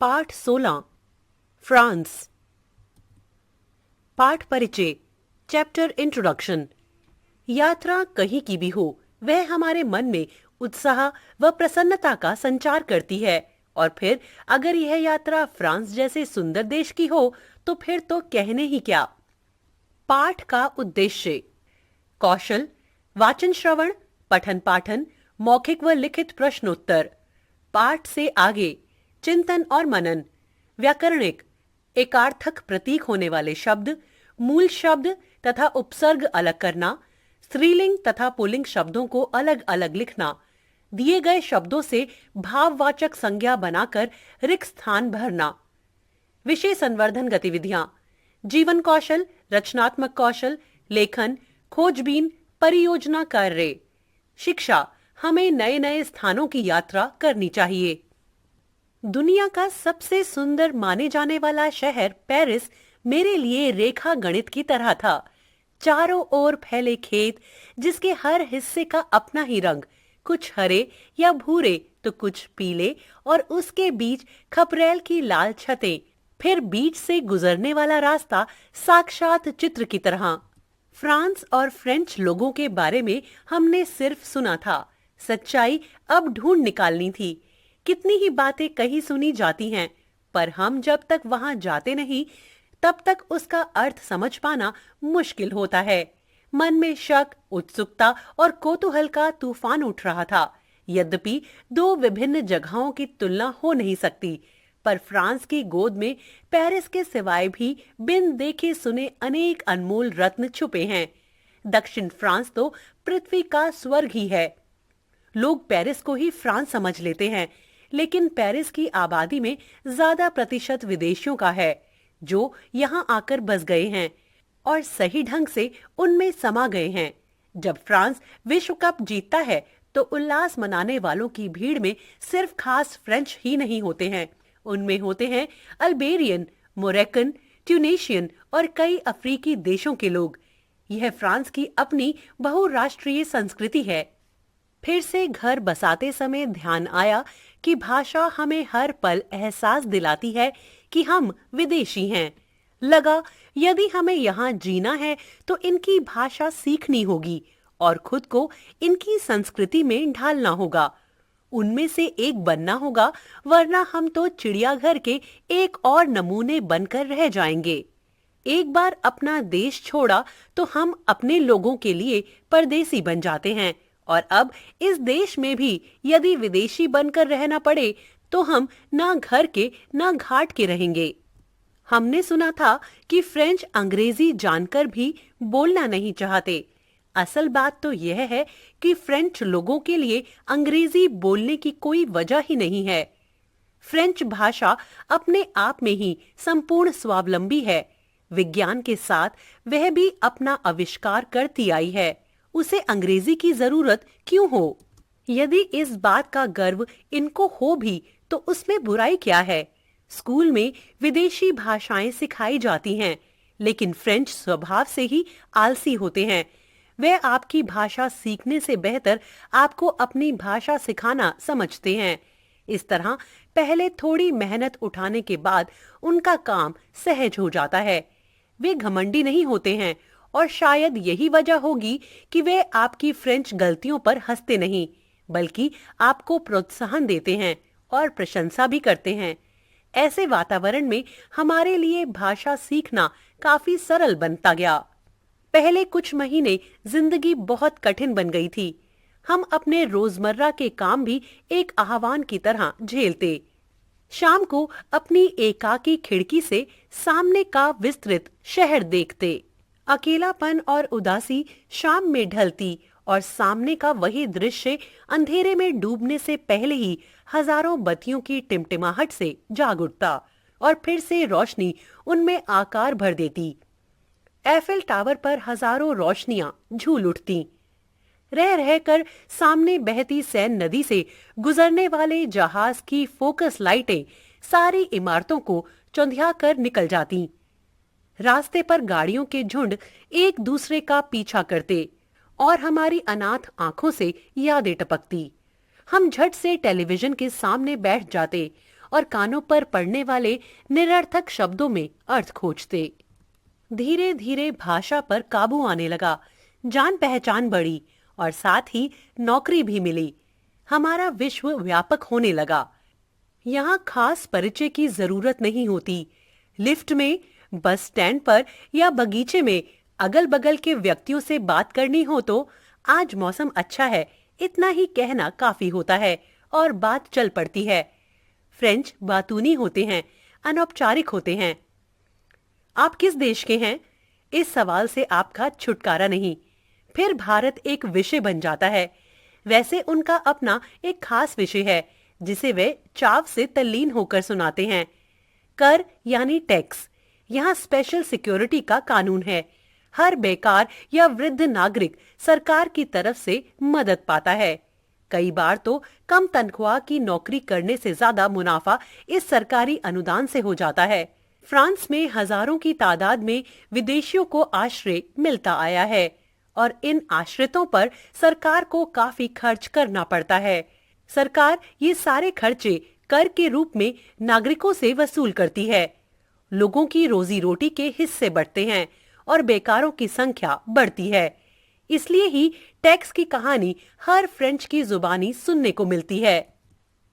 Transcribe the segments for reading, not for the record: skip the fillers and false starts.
पाठ 16 फ्रांस। पाठ परिचय चैप्टर इंट्रोडक्शन। यात्रा कहीं की भी हो, वह हमारे मन में उत्साह व प्रसन्नता का संचार करती है। और फिर अगर यह यात्रा फ्रांस जैसे सुंदर देश की हो तो फिर तो कहने ही क्या। पाठ का उद्देश्य: कौशल, वाचन श्रवण, पठन पाठन, मौखिक व लिखित प्रश्नोत्तर। पाठ से आगे चिंतन और मनन, व्याकरणिक, एकार्थक प्रतीक होने वाले शब्द, मूल शब्द तथा उपसर्ग अलग करना, स्त्रीलिंग तथा पुल्लिंग शब्दों को अलग अलग लिखना, दिए गए शब्दों से भाववाचक संज्ञा बनाकर रिक्त स्थान भरना। विषय संवर्धन गतिविधियां: जीवन कौशल, रचनात्मक कौशल, लेखन, खोजबीन, परियोजना कार्य। शिक्षा: हमें नए नए स्थानों की यात्रा करनी चाहिए। दुनिया का सबसे सुंदर माने जाने वाला शहर पेरिस मेरे लिए रेखा गणित की तरह था। चारों ओर फैले खेत, जिसके हर हिस्से का अपना ही रंग, कुछ हरे या भूरे तो कुछ पीले, और उसके बीच खपरेल की लाल छतें, फिर बीच से गुजरने वाला रास्ता साक्षात चित्र की तरह। फ्रांस और फ्रेंच लोगों के बारे में हमने सिर्फ सुना था, सच्चाई अब ढूंढ निकालनी थी। कितनी ही बातें कही सुनी जाती हैं, पर हम जब तक वहां जाते नहीं तब तक उसका अर्थ समझ पाना मुश्किल होता है। मन में शक, उत्सुकता और कौतूहल का तूफान उठ रहा था। यद्यपि दो विभिन्न जगहों की तुलना हो नहीं सकती, पर फ्रांस की गोद में पेरिस के सिवाय भी बिन देखे सुने अनेक अनमोल रत्न छुपे हैं। दक्षिण फ्रांस तो पृथ्वी का स्वर्ग ही है। लोग पेरिस को ही फ्रांस समझ लेते हैं, लेकिन पेरिस की आबादी में ज्यादा प्रतिशत विदेशियों का है, जो यहाँ आकर बस गए हैं और सही ढंग से उनमें समा गए हैं। जब फ्रांस विश्व कप जीतता है तो उल्लास मनाने वालों की भीड़ में सिर्फ खास फ्रेंच ही नहीं होते हैं, उनमें होते हैं अल्बेरियन, मोरक्कन, ट्यूनेशियन और कई अफ्रीकी देशों के लोग। यह फ्रांस की अपनी बहुराष्ट्रीय संस्कृति है। फिर से घर बसाते समय ध्यान आया कि भाषा हमें हर पल एहसास दिलाती है कि हम विदेशी हैं। लगा यदि हमें यहाँ जीना है तो इनकी भाषा सीखनी होगी और खुद को इनकी संस्कृति में ढालना होगा, उनमें से एक बनना होगा, वरना हम तो चिड़ियाघर के एक और नमूने बनकर रह जाएंगे। एक बार अपना देश छोड़ा तो हम अपने लोगों के लिए परदेसी बन जाते हैं, और अब इस देश में भी यदि विदेशी बनकर रहना पड़े तो हम ना घर के ना घाट के रहेंगे। हमने सुना था कि फ्रेंच अंग्रेजी जानकर भी बोलना नहीं चाहते। असल बात तो यह है कि फ्रेंच लोगों के लिए अंग्रेजी बोलने की कोई वजह ही नहीं है। फ्रेंच भाषा अपने आप में ही संपूर्ण स्वावलंबी है। विज्ञान के साथ वह भी अपना आविष्कार करती आई है। उसे अंग्रेजी की जरूरत क्यों हो? यदि इस बात का गर्व इनको हो भी तो उसमें बुराई क्या है? स्कूल में विदेशी भाषाएं सिखाई जाती हैं, लेकिन फ्रेंच स्वभाव से ही आलसी होते हैं। वे आपकी भाषा सीखने से बेहतर आपको अपनी भाषा सिखाना समझते हैं। इस तरह पहले थोड़ी मेहनत उठाने के बाद उनका काम सहज हो जाता है। वे घमंडी नहीं होते हैं, और शायद यही वजह होगी कि वे आपकी फ्रेंच गलतियों पर हंसते नहीं, बल्कि आपको प्रोत्साहन देते हैं और प्रशंसा भी करते हैं। ऐसे वातावरण में हमारे लिए भाषा सीखना काफी सरल बनता गया। पहले कुछ महीने जिंदगी बहुत कठिन बन गई थी। हम अपने रोजमर्रा के काम भी एक आह्वान की तरह झेलते। शाम को अपनी एकाकी खिड़की से सामने का विस्तृत शहर देखते। अकेलापन और उदासी शाम में ढलती और सामने का वही दृश्य अंधेरे में डूबने से पहले ही हजारों बत्तियों की टिमटिमाहट से जाग उठता और फिर से रोशनी उनमें आकार भर देती। एफिल टावर पर हजारों रोशनियां झूल उठती। रह रहकर सामने बहती सैन नदी से गुजरने वाले जहाज की फोकस लाइटें सारी इमारतों को चौंधिया कर निकल जाती। रास्ते पर गाड़ियों के झुंड एक दूसरे का पीछा करते और हमारी अनाथ आंखों से यादें टपकती। हम झट से टेलीविजन के सामने बैठ जाते और कानों पर पड़ने वाले निरर्थक शब्दों में अर्थ खोजते। धीरे धीरे भाषा पर काबू आने लगा, जान पहचान बढ़ी और साथ ही नौकरी भी मिली। हमारा विश्व व्यापक होने लगा। यहाँ खास परिचय की जरूरत नहीं होती। लिफ्ट में, बस स्टैंड पर या बगीचे में अगल बगल के व्यक्तियों से बात करनी हो तो आज मौसम अच्छा है, इतना ही कहना काफी होता है और बात चल पड़ती है। फ्रेंच बातूनी होते हैं, अनौपचारिक होते हैं। आप किस देश के हैं? इस सवाल से आपका छुटकारा नहीं। फिर भारत एक विषय बन जाता है। वैसे उनका अपना एक खास विषय है जिसे वे चाव से तल्लीन होकर सुनाते हैं। कर यानी टैक्स। यहाँ स्पेशल सिक्योरिटी का कानून है। हर बेकार या वृद्ध नागरिक सरकार की तरफ से मदद पाता है। कई बार तो कम तनख्वाह की नौकरी करने से ज्यादा मुनाफा इस सरकारी अनुदान से हो जाता है। फ्रांस में हजारों की तादाद में विदेशियों को आश्रय मिलता आया है और इन आश्रितों पर सरकार को काफी खर्च करना पड़ता है। सरकार ये सारे खर्चे कर के रूप में नागरिकों से वसूल करती है। लोगों की रोजी रोटी के हिस्से बढ़ते हैं और बेकारों की संख्या बढ़ती है। इसलिए ही टैक्स की कहानी हर फ्रेंच की जुबानी सुनने को मिलती है।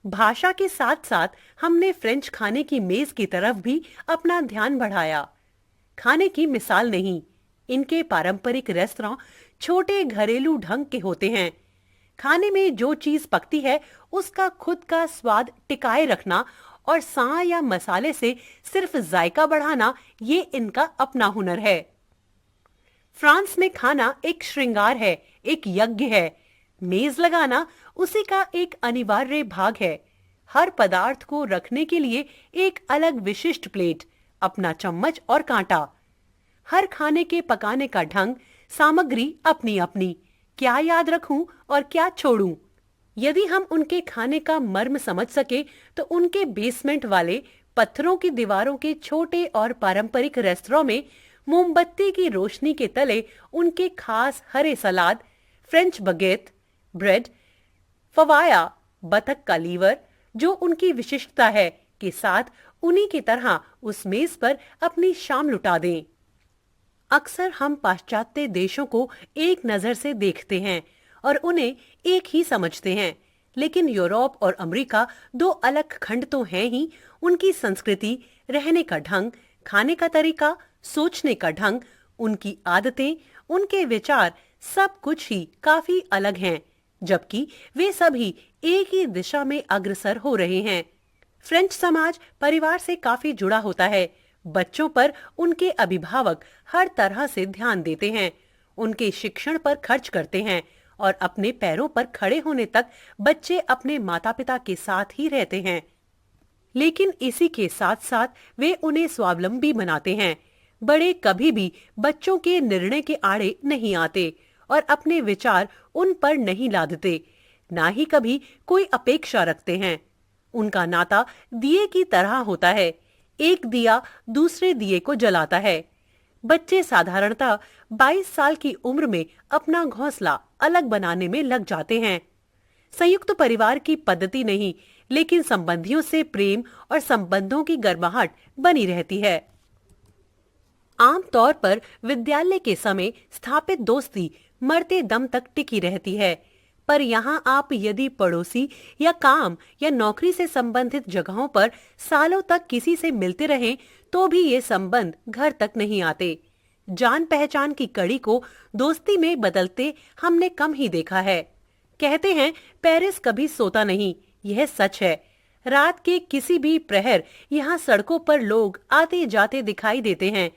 भाषा के साथ साथ हमने फ्रेंच खाने की मेज की तरफ भी अपना ध्यान बढ़ाया। खाने की मिसाल नहीं, इनके पारंपरिक रेस्तरां छोटे घरेलू ढंग के होते हैं। खाने में जो चीज पकती है उसका खुद का स्वाद टिकाए रखना और सान या मसाले से सिर्फ जायका बढ़ाना, ये इनका अपना हुनर है। फ्रांस में खाना एक श्रृंगार है, एक यज्ञ है। मेज लगाना उसी का एक अनिवार्य भाग है। हर पदार्थ को रखने के लिए एक अलग विशिष्ट प्लेट, अपना चम्मच और कांटा। हर खाने के पकाने का ढंग, सामग्री अपनी अपनी। क्या याद रखूं और क्या छोड़ूं? यदि हम उनके खाने का मर्म समझ सके तो उनके बेसमेंट वाले पत्थरों की दीवारों के छोटे और पारंपरिक रेस्तरां में मोमबत्ती की रोशनी के तले उनके खास हरे सलाद, फ्रेंच बगेट, ब्रेड, फवाया, बतख का लीवर, जो उनकी विशिष्टता है, के साथ उन्हीं की तरह उस मेज पर अपनी शाम लुटा दें। अक्सर हम पाश्चात्य देशों को एक नजर से देखते हैं और उन्हें एक ही समझते हैं, लेकिन यूरोप और अमेरिका दो अलग खंड तो हैं ही। उनकी संस्कृति, रहने का ढंग, खाने का तरीका, सोचने का ढंग, उनकी आदतें, उनके विचार, सब कुछ ही काफी अलग हैं, जबकि वे सभी एक ही दिशा में अग्रसर हो रहे हैं। फ्रेंच समाज परिवार से काफी जुड़ा होता है। बच्चों पर उनके अभिभावक हर तरह से ध्यान देते हैं, उनके शिक्षण पर खर्च करते हैं और अपने पैरों पर खड़े होने तक बच्चे अपने माता पिता के साथ ही रहते हैं। लेकिन इसी के साथ साथ वे उन्हें स्वावलंबी बनाते हैं। बड़े कभी भी बच्चों के निर्णय के आड़े नहीं आते और अपने विचार उन पर नहीं लादते, ना ही कभी कोई अपेक्षा रखते हैं। उनका नाता दिए की तरह होता है। एक दिया दूसरे दिए को जलाता है। बच्चे साधारणतः 22 साल की उम्र में अपना घोंसला अलग बनाने में लग जाते हैं। संयुक्त परिवार की पद्धति नहीं, लेकिन संबंधियों से प्रेम और संबंधों की गर्माहट बनी रहती है। आमतौर पर विद्यालय के समय स्थापित दोस्ती मरते दम तक टिकी रहती है, पर यहाँ आप यदि पड़ोसी या काम या नौकरी से संबंधित जगहों पर सालों तक किसी से मिलते रहें तो भी ये संबंध घर तक नहीं आते। जान पहचान की कड़ी को दोस्ती में बदलते हमने कम ही देखा है। कहते हैं पेरिस कभी सोता नहीं, यह सच है। रात के किसी भी प्रहर यहाँ सड़कों पर लोग आते जाते दिखाई देते हैं।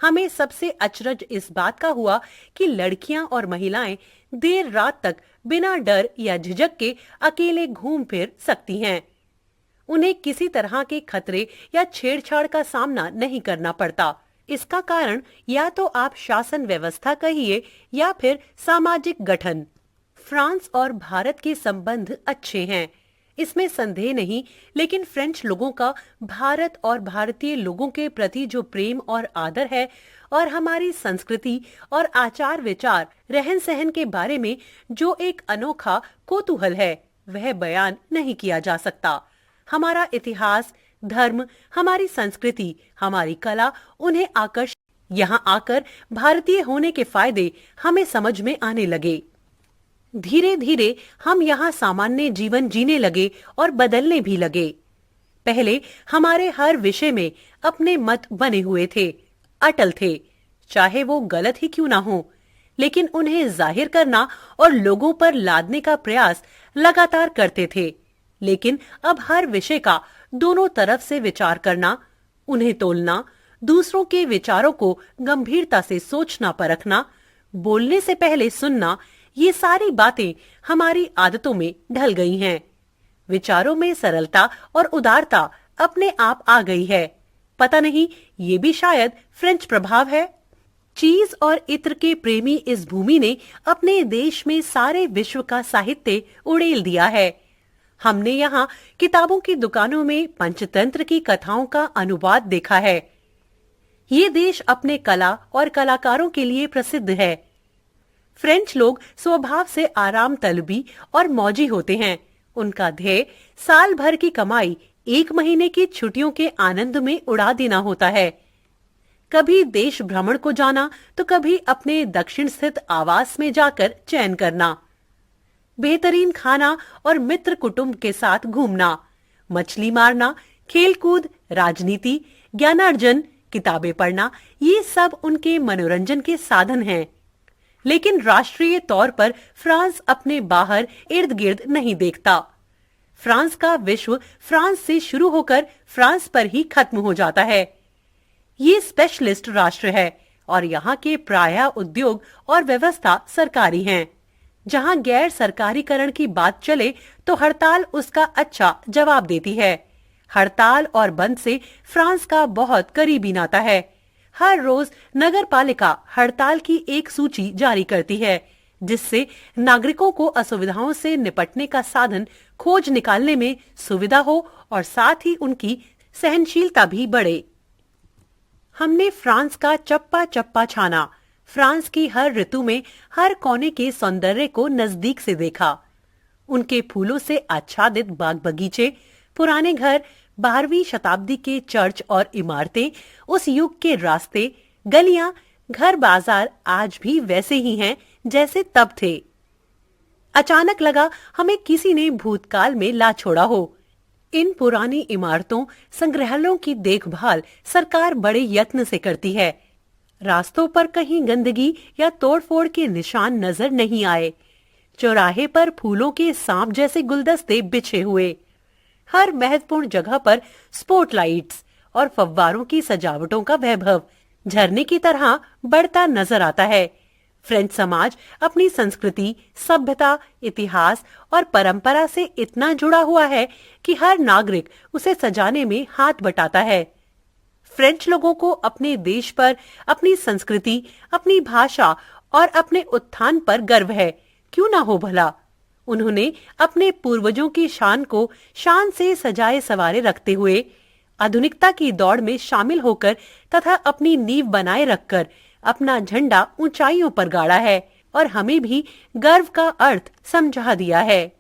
हमें सबसे अचरज इस बात का हुआ कि लड़कियां और महिलाएं देर रात तक बिना डर या झिझक के अकेले घूम फिर सकती हैं। उन्हें किसी तरह के खतरे या छेड़छाड़ का सामना नहीं करना पड़ता। इसका कारण या तो आप शासन व्यवस्था कहिए या फिर सामाजिक गठन। फ्रांस और भारत के संबंध अच्छे हैं, इसमें संदेह नहीं, लेकिन फ्रेंच लोगों का भारत और भारतीय लोगों के प्रति जो प्रेम और आदर है और हमारी संस्कृति और आचार विचार, रहन सहन के बारे में जो एक अनोखा कौतूहल है, वह बयान नहीं किया जा सकता। हमारा इतिहास, धर्म, हमारी संस्कृति, हमारी कला उन्हें यहाँ आकर भारतीय होने के फायदे हमें समझ में आने लगे। धीरे धीरे हम यहाँ सामान्य जीवन जीने लगे और बदलने भी लगे। पहले हमारे हर विषय में अपने मत बने हुए थे, अटल थे, चाहे वो गलत ही क्यों ना हो, लेकिन उन्हें जाहिर करना और लोगों पर लादने का प्रयास लगातार करते थे। लेकिन अब हर विषय का दोनों तरफ से विचार करना, उन्हें तोलना, दूसरों के विचारों को गंभीरता से सोचना परखना, बोलने से पहले सुनना, ये सारी बातें हमारी आदतों में ढल गई हैं। विचारों में सरलता और उदारता अपने आप आ गई है। पता नहीं, ये भी शायद फ्रेंच प्रभाव है। चीज और इत्र के प्रेमी इस भूमि ने अपने देश में सारे विश्व का साहित्य उड़ेल दिया है। हमने यहाँ किताबों की दुकानों में पंचतंत्र की कथाओं का अनुवाद देखा है। ये देश अपने कला और कलाकारों के लिए प्रसिद्ध है। फ्रेंच लोग स्वभाव से आराम तलबी और मौजी होते हैं। उनका ध्येय साल भर की कमाई 1 महीने की छुट्टियों के आनंद में उड़ा देना होता है। कभी देश भ्रमण को जाना तो कभी अपने दक्षिण स्थित आवास में जाकर चैन करना, बेहतरीन खाना और मित्र कुटुंब के साथ घूमना, मछली मारना, खेलकूद, राजनीति, ज्ञानार्जन, किताबें पढ़ना, ये सब उनके मनोरंजन के साधन हैं। लेकिन राष्ट्रीय तौर पर फ्रांस अपने बाहर इर्द गिर्द नहीं देखता। फ्रांस का विश्व फ्रांस से शुरू होकर फ्रांस पर ही खत्म हो जाता है। ये स्पेशलिस्ट राष्ट्र है और यहाँ के प्रायः उद्योग और व्यवस्था सरकारी हैं। जहाँ गैर सरकारीकरण की बात चले तो हड़ताल उसका अच्छा जवाब देती है। हड़ताल और बंद से फ्रांस का बहुत करीबी नाता है। हर रोज नगर पालिका हड़ताल की एक सूची जारी करती है, जिससे नागरिकों को असुविधाओं से निपटने का साधन खोज निकालने में सुविधा हो और साथ ही उनकी सहनशीलता भी बढ़े। हमने फ्रांस का चप्पा चप्पा छाना, फ्रांस की हर ऋतु में हर कोने के सौंदर्य को नजदीक से देखा। उनके फूलों से आच्छादित बाग बगीचे, पुराने घर, 12वीं शताब्दी के चर्च और इमारतें, उस युग के रास्ते, गलियां, घर बाजार आज भी वैसे ही हैं जैसे तब थे। अचानक लगा हमें किसी ने भूतकाल में ला छोड़ा हो। इन पुरानी इमारतों, संग्रहालयों की देखभाल सरकार बड़े यत्न से करती है। रास्तों पर कहीं गंदगी या तोड़फोड़ के निशान नजर नहीं आए। चौराहे पर फूलों के सांप जैसे गुलदस्ते बिछे हुए। हर महत्वपूर्ण जगह पर स्पॉटलाइट्स और फव्वारों की सजावटों का वैभव झरने की तरह बढ़ता नजर आता है। फ्रेंच समाज अपनी संस्कृति, सभ्यता, इतिहास और परंपरा से इतना जुड़ा हुआ है कि हर नागरिक उसे सजाने में हाथ बटाता है। फ्रेंच लोगों को अपने देश पर, अपनी संस्कृति, अपनी भाषा और अपने उत्थान पर गर्व है। क्यों ना हो भला। उन्होंने अपने पूर्वजों की शान को शान से सजाए संवारे रखते हुए आधुनिकता की दौड़ में शामिल होकर तथा अपनी नींव बनाए रखकर अपना झंडा ऊंचाइयों पर गाड़ा है और हमें भी गर्व का अर्थ समझा दिया है।